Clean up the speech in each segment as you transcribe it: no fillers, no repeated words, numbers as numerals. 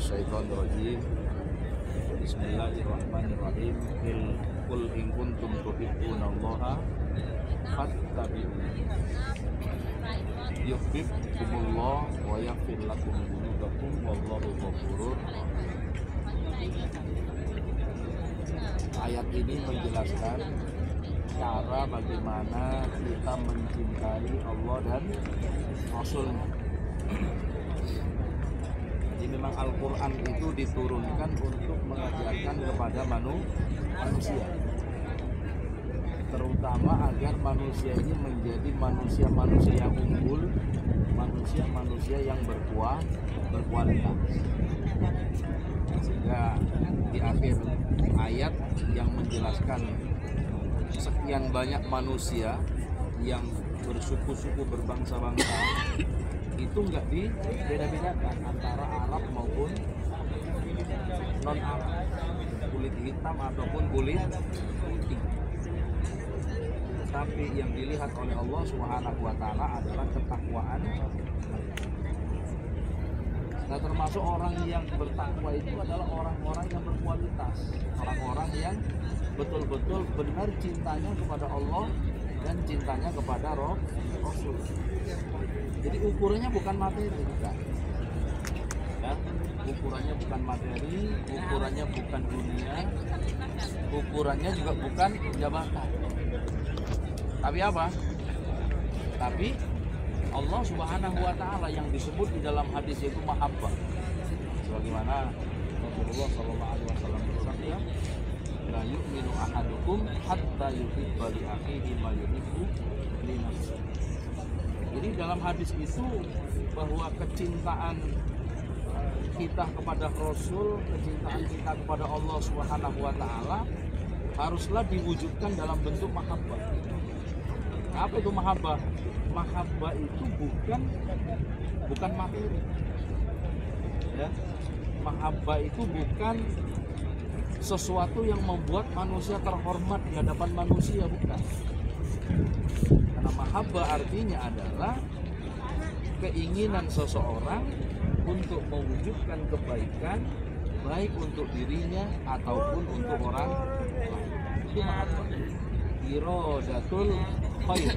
minasyaitonirrajim. Bismillahirrahmanirrahim. Qul in kuntum tuhibbunallaha fattabi'uni yuhibbukumullah wa yaghfir lakum dzunubakum wallahu ghafurur rahim. Ayat ini menjelaskan cara bagaimana kita mencintai Allah dan Rasulnya. Jadi memang Al-Quran itu diturunkan untuk mengajarkan kepada manusia, terutama agar manusia ini menjadi manusia-manusia yang unggul, manusia-manusia yang berkualitas. Sehingga di akhir ayat yang menjelaskan sekian banyak manusia yang bersuku-suku, berbangsa-bangsa, itu enggak dibeda-bedakan antara Arab maupun non-Arab, kulit hitam ataupun kulit putih. Tapi yang dilihat oleh Allah Subhanahu wa Ta'ala adalah ketakwaan. Nah, termasuk orang yang bertakwa itu adalah orang-orang yang berkualitas, orang-orang yang betul-betul benar cintanya kepada Allah dan cintanya kepada Rasul. Jadi ukurannya bukan materi, bukan. Ya, ukurannya bukan materi, ukurannya bukan dunia, ukurannya juga bukan jabatan. Tapi apa? Tapi Allah Subhanahu wa Ta'ala yang disebut di dalam hadis itu mahabbah. Sebagaimana Rasulullah sallallahu alaihi wasallam bersabda, la yu'minu ahadukum hatta yuhibba li akhihi ma yuhibbu li nafsihi. Jadi dalam hadis itu bahwa kecintaan kita kepada Rasul, kecintaan kita kepada Allah Subhanahu wa Ta'ala haruslah diwujudkan dalam bentuk mahabbah. Apa itu mahabbah? Mahabbah itu bukan materi. Ya. Mahabbah itu bukan sesuatu yang membuat manusia terhormat di hadapan manusia, bukan. Karena mahabbah artinya adalah keinginan seseorang untuk mewujudkan kebaikan, baik untuk dirinya ataupun untuk orang lain. Itu mahabbah. Iradatul khair.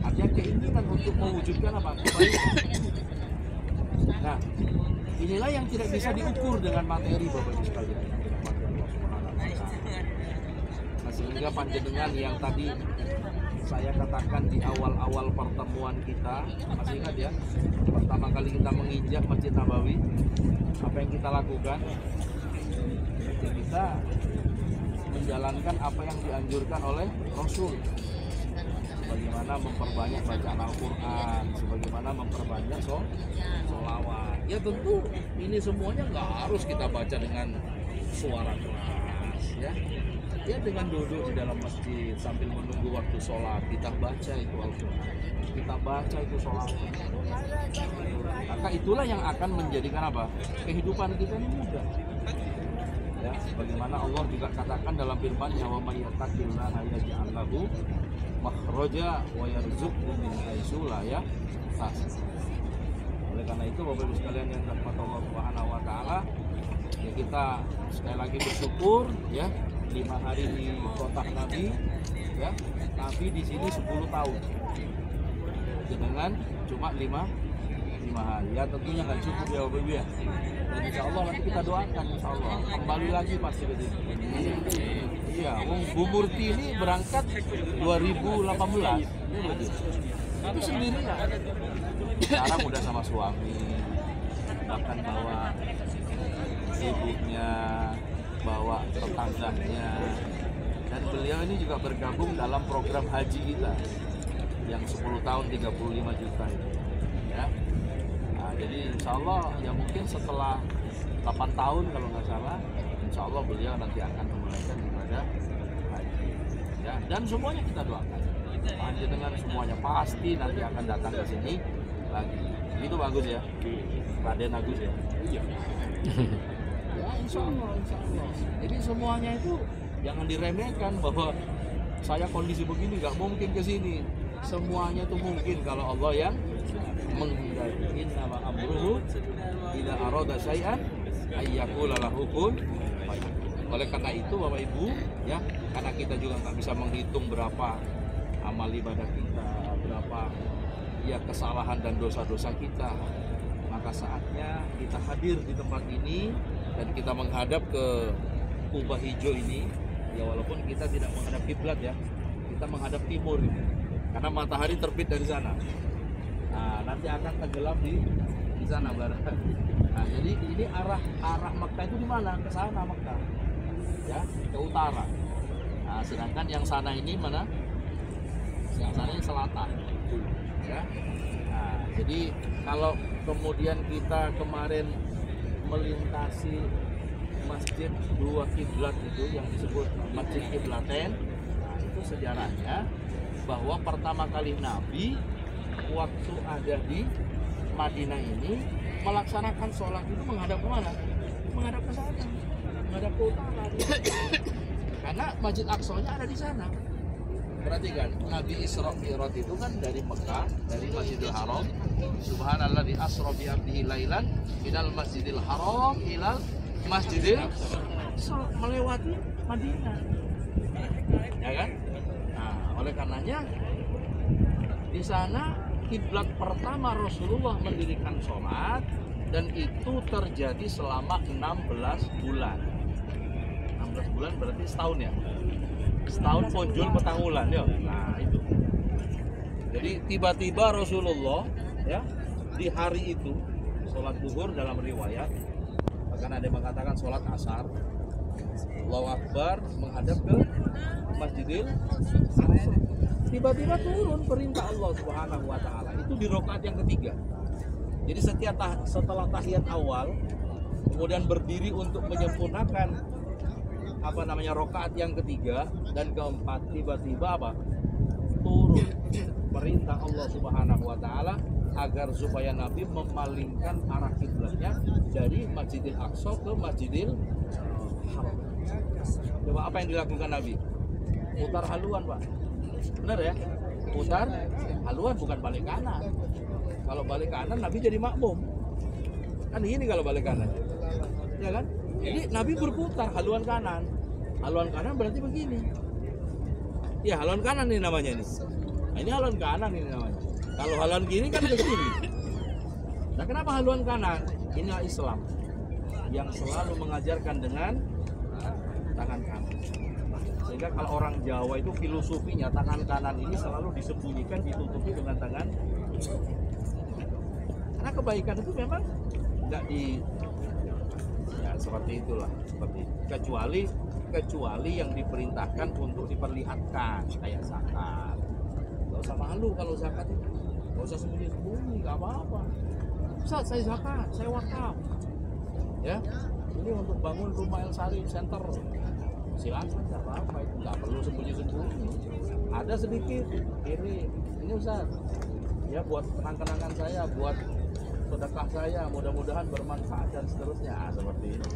Artinya keinginan untuk mewujudkan apa? Kebaikan. Nah, inilah yang tidak bisa diukur dengan materi, Bapak Ibu sekalian. Nah, sehingga panjenengan yang tadi saya katakan di awal-awal pertemuan kita, masih ingat ya, pertama kali kita menginjak Masjid Nabawi, apa yang kita lakukan? Kita menjalankan apa yang dianjurkan oleh Rasul, sebagaimana memperbanyak bacaan Al-Quran, sebagaimana memperbanyak sholawat. Ya tentu ini semuanya nggak harus kita baca dengan suara keras, ya dengan duduk di dalam masjid sambil menunggu waktu sholat kita baca itu Al-Quran, kita baca itu sholawat. Maka itulah yang akan menjadikan apa? Kehidupan kita ini mudah. Ya, sebagaimana Allah juga katakan dalam firman-Nya, wa may yattaqillaha yaj'al lahu makhraja wa yarzuqhu min haitsu la yahtasib. Oleh karena itu Bapak Ibu sekalian yang dirahmati Allah Subhanahu wa Ta'ala, ya kita sekali lagi bersyukur ya, 5 hari di kota Nabi, ya, Nabi di sini 10 tahun dengan cuma 5 hari. Ya tentunya nggak cukup ya Bapak Ibu ya. Dan insya Allah nanti kita doakan, insya Allah kembali lagi pasti ke sini. Iya, Bu Murti ini berangkat 2018, itu sendirian. Sekarang udah sama suami, bahkan bawa ibunya, bawa tetangganya, dan beliau ini juga bergabung dalam program haji kita yang 10 tahun 35 juta itu. Ya. Nah, jadi insya Allah ya mungkin setelah 8 tahun kalau nggak salah, insya Allah beliau nanti akan memulaikan ibadah haji. Ya, dan semuanya kita doakan. Dengan semuanya pasti nanti akan datang ke sini lagi. Itu bagus ya, Raden Agus ya. Iya. Ya insya Allah. Jadi semuanya itu jangan diremehkan bahwa saya kondisi begini nggak mungkin ke sini. Semuanya itu mungkin kalau Allah yang menghendaki. Innama amruhu idza arada syai'an ayyakula lahu kun fayakun. Oleh karena itu Bapak Ibu ya, karena kita juga nggak bisa menghitung berapa amal ibadah kita, berapa ya kesalahan dan dosa-dosa kita, maka saatnya kita hadir di tempat ini dan kita menghadap ke kubah hijau ini. Ya walaupun kita tidak menghadap kiblat ya, kita menghadap timur ini, karena matahari terbit dari sana. Nah, nanti akan tenggelam di sana barat. Nah, jadi ini arah Mekah itu di mana? Ke sana Mekah, ya, ke utara. Nah, sedangkan yang sana ini mana? Yang sana ini selatan, ya. Nah, jadi kalau kemudian kita kemarin melintasi masjid dua kiblat itu yang disebut Masjid Kiblaten, nah, itu sejarahnya bahwa pertama kali Nabi waktu ada di Madinah ini melaksanakan sholat itu menghadap ke mana? Menghadap ke sana, menghadap ke utara. Karena Masjid Aqsa-nya ada di sana. Perhatikan, Nabi Isra Mi'raj itu kan dari Mekah, dari Masjidil Haram. Subhanallah di Asra bi 'abdihi lailan minal Masjidil Haram ilal Masjidil Aqsa, melewati Madinah. Ya kan? Nah, oleh karenanya di sana kiblat pertama Rasulullah mendirikan sholat, dan itu terjadi selama 16 bulan. 16 bulan berarti setahun ya? Setahun ponjol petang bulan ya. Nah, itu. Jadi tiba-tiba Rasulullah ya di hari itu sholat zuhur dalam riwayat, bahkan ada yang mengatakan sholat asar, Allahu Akbar menghadap ke Masjidil Aqsa. Tiba-tiba turun perintah Allah Subhanahu wa taala itu di rakaat yang ketiga. Jadi setelah tahiyat awal kemudian berdiri untuk menyempurnakan rakaat yang ketiga dan keempat, tiba-tiba turun perintah Allah Subhanahu wa taala agar supaya Nabi memalingkan arah kiblatnya dari Masjidil Aqsa ke Masjidil Haram. Coba apa yang dilakukan Nabi? Putar haluan, Pak. Benar ya? Putar haluan, bukan balik kanan. Kalau balik kanan Nabi jadi makmum. Kan ini kalau balik kanan. Ya kan? Jadi Nabi berputar haluan kanan. Haluan kanan berarti begini. Ya, haluan kanan ini namanya ini. Nah, ini haluan kanan ini namanya. Kalau haluan kiri kan ke sini. Nah, kenapa haluan kanan? Inilah Islam yang selalu mengajarkan dengan tangan kanan. Sehingga kalau orang Jawa itu filosofinya tangan kanan ini selalu disembunyikan, ditutupi dengan tangan. Karena kebaikan itu memang nggak seperti itulah, kecuali yang diperintahkan untuk diperlihatkan kayak zakat. Gak usah malu kalau zakat itu, gak usah sembunyi-sembunyi, gak apa-apa. Ustaz, saya zakat, saya wakaf, ya ini untuk bangun rumah El Salim Center, silakan, gak apa-apa, itu gak perlu sembunyi-sembunyi. Ada sedikit ini Ustaz, ya buat kenang-kenangan saya, buat sedekah saya, mudah-mudahan bermanfaat dan seterusnya, seperti ini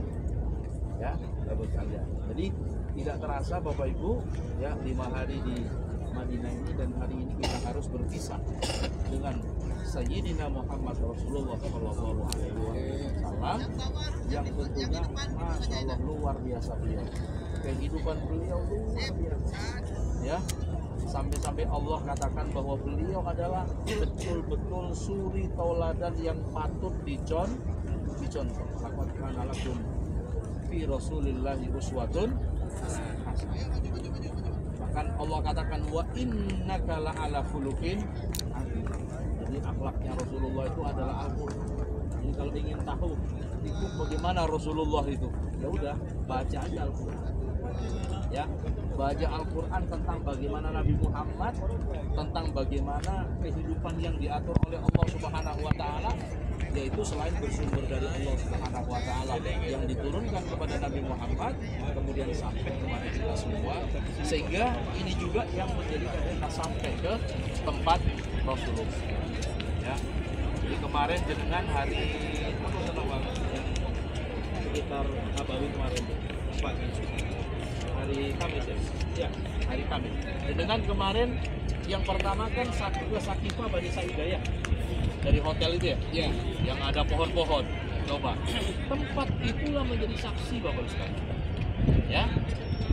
ya bagus sekalian. Jadi tidak terasa Bapak Ibu ya 5 hari di Madinah ini, dan hari ini kita harus berpisah dengan Sayyidina Muhammad Rasulullah Shallallahu Alaihi Wasallam yang tentunya Masya Allah luar biasa beliau, kehidupan beliau luar biasa ya, sampai-sampai Allah katakan bahwa beliau adalah betul-betul suri tauladan yang patut dicontoh. Laqad kana lakum fi Rasulillahi uswatun hasanah. Bahkan Allah katakan wa innaka la'ala khuluqin azim. Jadi akhlaknya Rasulullah itu adalah Al-Qur'an. Jadi kalau ingin tahu itu bagaimana Rasulullah itu, ya udah baca aja Al-Qur'an. Ya, baca Al-Quran tentang bagaimana Nabi Muhammad, tentang bagaimana kehidupan yang diatur oleh Allah Subhanahu wa taala, yaitu selain bersumber dari Allah Subhanahu wa taala yang diturunkan kepada Nabi Muhammad, kemudian sampai kepada kita semua, sehingga ini juga yang menjadikan kita sampai ke tempat Rasulullah. Ya. Jadi kemarin dengan hari sekitar Nabawi kemarin hari Kamis ya, hari Kamis. Dan dengan kemarin yang pertama kan ke Sakifah Bani Sa'idayah dari hotel itu ya, yang ada pohon-pohon. Coba, tempat itulah menjadi saksi Bapak sekalian. Ya,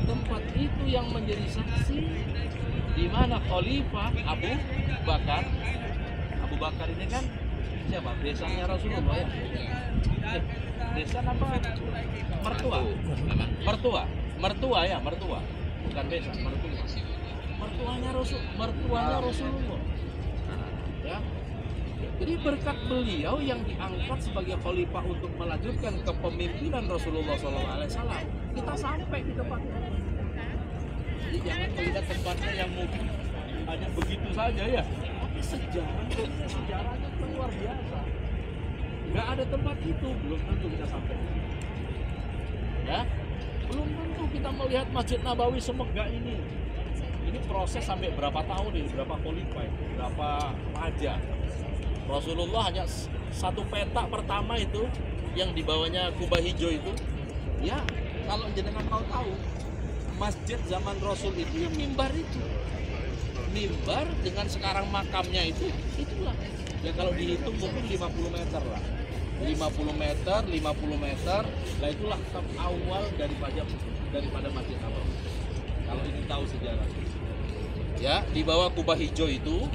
tempat itu yang menjadi saksi di mana Khalifah Abu Bakar. Abu Bakar ini kan siapa? Desanya Rasulullah ya. Desa apa? Mertua. Mertua ya, mertua. Bukan desa, mertua. Mertuanya Rasulullah. Ya. Jadi berkat beliau yang diangkat sebagai khalifah untuk melanjutkan kepemimpinan Rasulullah SAW, kita sampai di tempatnya. Jadi jangan melihat tempatnya yang mungkin hanya begitu saja ya. Tapi sejarahnya itu luar biasa. Nggak ada tempat itu, belum tentu kita sampai. Ya, belum tentu kita melihat Masjid Nabawi semegah ini. Ini proses sampai berapa tahun ini, berapa khalifah, berapa raja. Rasulullah hanya satu peta pertama itu yang dibawanya kubah hijau itu. Ya, kalau jenengan mau tahu, masjid zaman Rasul itu yang mimbar itu. Mimbar dengan sekarang makamnya itulah. Ya kalau dihitung mungkin 50 meter lah. 50 meter, lah itulah awal daripada Masjid Nabawi. Kalau ingin tahu sejarah. Ya, di bawah kubah hijau itu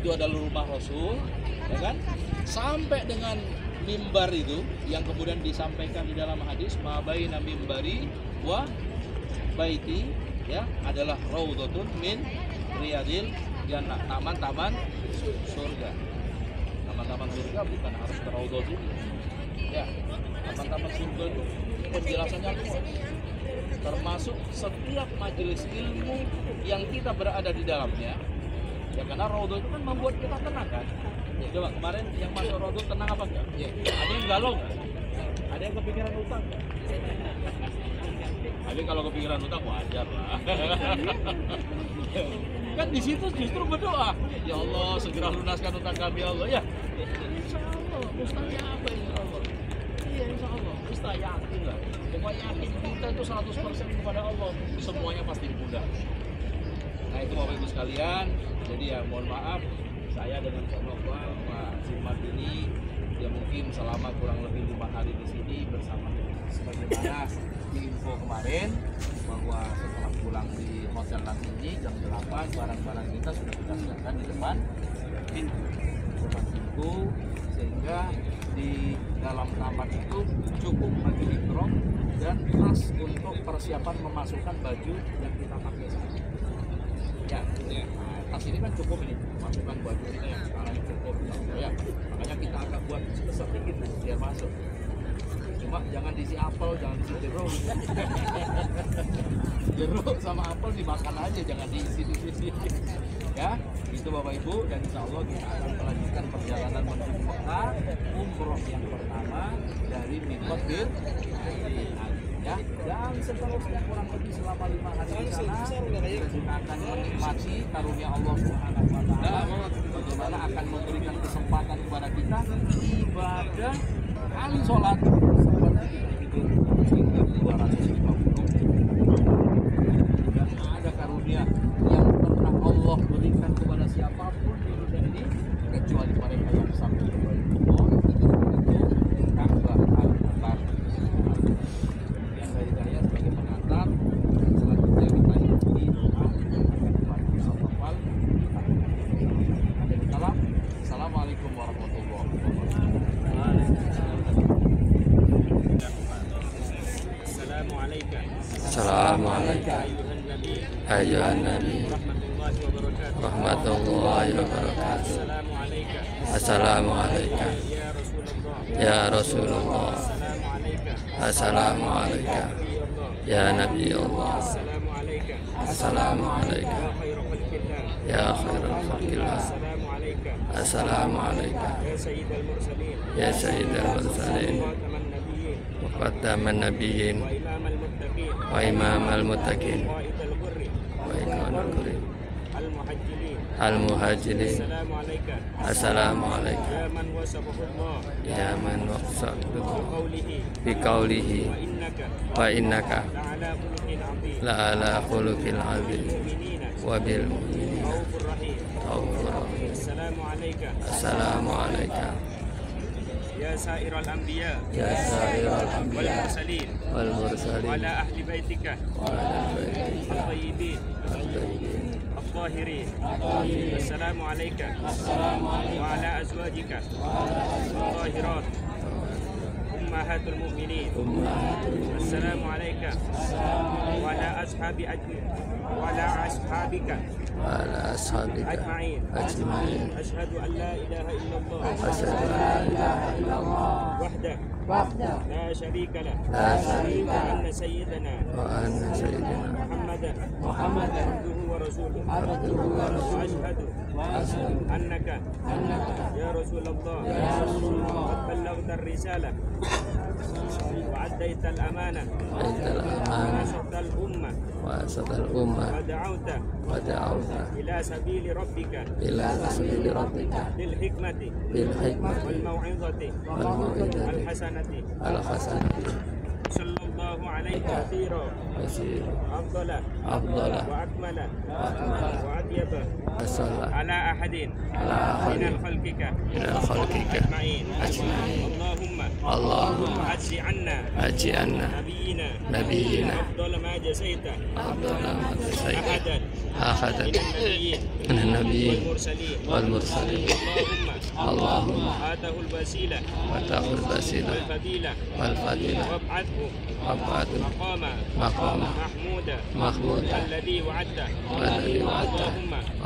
adalah rumah Rasul. Ya kan? Sampai dengan mimbar itu yang kemudian disampaikan di dalam hadis mabaina mimbari wa baiti ya adalah raudhatun min riyadil jannah, taman-taman surga. Taman-taman surga bukan harus raudhah ini. Ya, taman-taman surga itu penjelasannya luas. Termasuk setiap majelis ilmu yang kita berada di dalamnya. Ya karena raudhah itu kan membuat kita tenang kan. Ya, coba kemarin yang masuk raudhah tenang apa enggak? Ya. Ada yang galau enggak? Ada yang kepikiran utang enggak? Tapi kalau kepikiran utang wajar lah. Kan di situ justru berdoa, ya Allah segera lunaskan utang kami ya Allah ya. Insya Allah, mustahil apa insya Allah? Iya insya Allah, mustahil yakin lah. Pokoknya yakin kita itu 100% kepada Allah, semuanya pasti dimudah. Nah itu Bapak Ibu sekalian, jadi ya mohon maaf saya dengan Pak Novel, Pak Simat ini ya mungkin selama kurang lebih 5 hari di sini bersama sebagaimana info kemarin bahwa setelah pulang di hotel nanti ini jam 8 barang-barang kita sudah kita siapkan di depan pintu sehingga di dalam kamar itu cukup baju ikram dan tas untuk persiapan memasukkan baju yang kita pakai saat ini. Ya, tas ini kan cukup ini masukkan baju kita yang sekarang cukup ya. Makanya kita agak buat sedikit biar masuk. Cuma jangan diisi apel, jangan diisi jeruk. Jeruk sama apel dimakan aja, jangan diisi di sini. Ya, itu Bapak Ibu, dan insya Allah kita akan melanjutkan perjalanan menuju Mekah umroh yang pertama dari Miqat bin ya, dan seterusnya kurang lebih selama 5 hari di sana kita akan menikmati karunia Allah Subhanahu wa taala, bagaimana akan memberikan kesempatan kepada kita ibadah kali sholat seperti kita hingga 250. Dan ada karunia yang pernah Allah berikan kepada siapapun di dunia ini kecuali mereka yang sampai kepada Allah itu Ka'bah al-Mukarram. Kemudian dari saya sebagai pengantar, selanjutnya kita ikuti doa kepada Al-Fatihah. Assalamualaikum warahmatullahi wabarakatuh. Assalamualaikum ayuhan nabi rahmatullahi wabarakatuh. Assalamualaikum ya Rasulullah. Assalamualaikum ya Nabi Allah. Assalamualaikum ya khairul khalqillah. Assalamualaikum ya sayyidal mursalin wa khataman nabiyyin wa imamal muttaqin wa ikhwanul karim al-muhajirin. Assalamualaikum ya man waqsaqtuhu bi qawlihi wa innaka la ala khuluqil azim wa bil mu'minina raufur rahim. Assalamualaikum ya sa'iral anbiya ya sa'iral wal anbiya mursalin wal mursalin wa ala ahli baitika wa ala baiti at-tayyibin at-tayyibin الطاهرين السلام عليك وعلى أزواجك الطاهرات أمهات المؤمنين السلام عليك وعلى أصحابك وعلى أصحابك أجمعين أجمعين أشهد أن لا إله إلا الله أشهد أن لا إله إلا الله وحده لا شريك له لا شريك له وأن سيدنا وأن سيدنا محمدا عبده ورسوله وأشهد أنك يا رسول الله قد بلغت الرسالة وأديت الأمانة أديت الأمانة ونصحت الأمة وأرشد الأمة ودعوت إلى سبيل ربك إلى سبيل ربك بالحكمة بالحكمة والموعظة والموعظة الحسنة الحسنة صلى الله عليه كثيرا يسير أفضل وأكمل وأطيب وصلى على أحد على أحد من خلقك من خلقك أجمعين أجمعين اللهم اللهم أجزي عنا نبينا أفضل ما جزيت أفضل ما جزيت أحدا أحدا من النبيين والمرسلين اللهم آته الوسيلة واتاه الوسيلة والفضيلة وابعثه مقاما محمودا الذي وعدته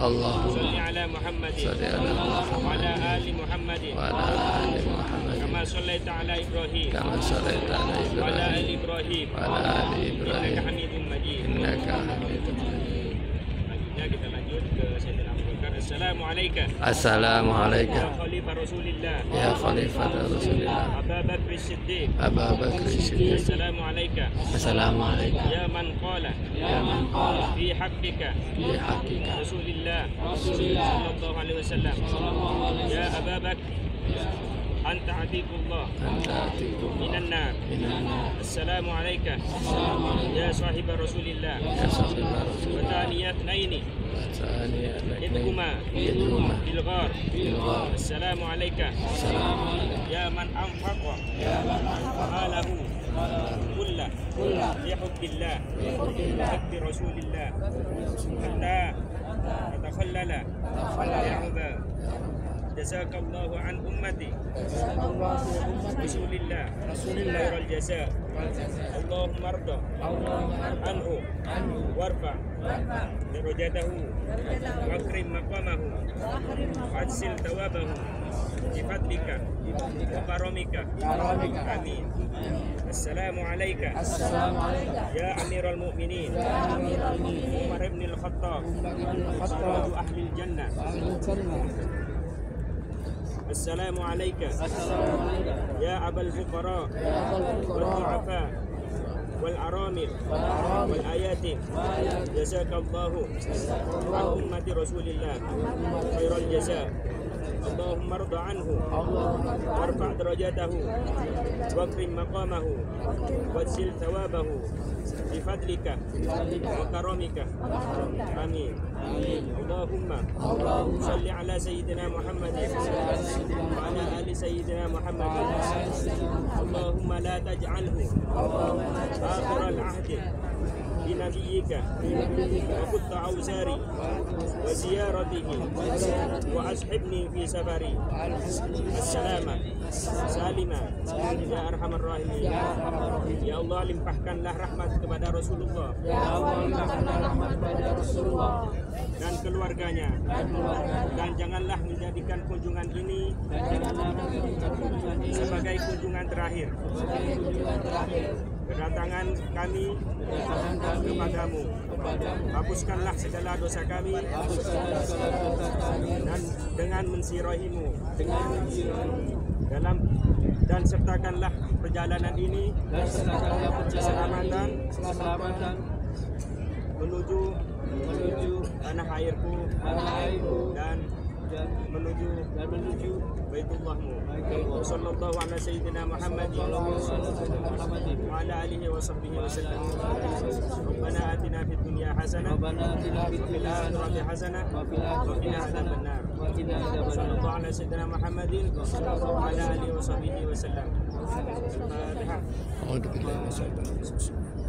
اللهم صل على محمد صل على محمد وعلى آل محمد وعلى آل محمد كما صليت على إبراهيم كما صليت على وعلى آل إبراهيم إبراهيم وعلى آل إنك إبراهيم حميد مجيد. إنك حميد مجيد. Selanjutnya kita lanjut ke Sayyidina Abu Bakar. Assalamualaikum Assalamualaikum ya Khalifah Rasulillah ya Khalifah Rasulullah Abu Bakr Siddiq. Abu Bakr Siddiq. Assalamualaikum Assalamualaikum ya man qala fi haqqika Rasulillah sallallahu alaihi wasallam ya Abu Bakr anta atiqullah minan nar. Assalamualaikum ya sahibah Rasulillah ya Sahibah wa thaniyat naini idhuma Idhuma fil ghar. Bilghar. Assalamualaikum ya man anfaqa malahu kulla li hubbillah hubbi Rasulillah hatta yatakhallala ya'uba. Jazakallahu an ummati Rasulillah khairal jaza. Allahumma arda anhu warfa darajatahu wa akrim maqamahu wa'ajsil thawabahu bi fadlika wa karamika. Amin. Assalamu alayka ya Amirul Mu'minin Umar ibn al-Khattab Sa'adu ahli al-jannah. Assalamu alayka ya Abal Fuqara wal Du'afa wal Aramil wal Ayatim. Jazakallahu an ummati Rasulillah khairal jaza. Allahumma arda anhu warfa' darajatahu wa akrim maqamahu wajzil thawabahu bi fadlika wa karamika. Amin. Allahumma salli ala sayyidina Muhammad wa ala ali sayyidina Muhammad. Allahumma la taj'alhu akhiral ahdi بنبيك وقط أوزاري وزيارته وأصحبني في سفري السلامة سالمة ya Arhamar Rahimin. Ya Allah, limpahkanlah rahmat kepada Rasulullah dan keluarganya, dan janganlah menjadikan kunjungan ini sebagai kunjungan terakhir kedatangan kami kepadamu. Hapuskanlah segala dosa kami dan dengan mensirahimu dalam, dan sertakanlah perjalanan ini keselamatan menuju tanah airku dan menuju Baitullah-Mu. Sallallahu ala sayyidina Muhammadin wa ala alihi wa sahbihi wa sallam. Rabbana atina fid dunya hasanah wa fil akhirati hasanah wa qina adzabannar. Sallallahu ala sayyidina Muhammadin wa ala alihi wa sahbihi wa sallam. Al-Fatihah. Alhamdulillah.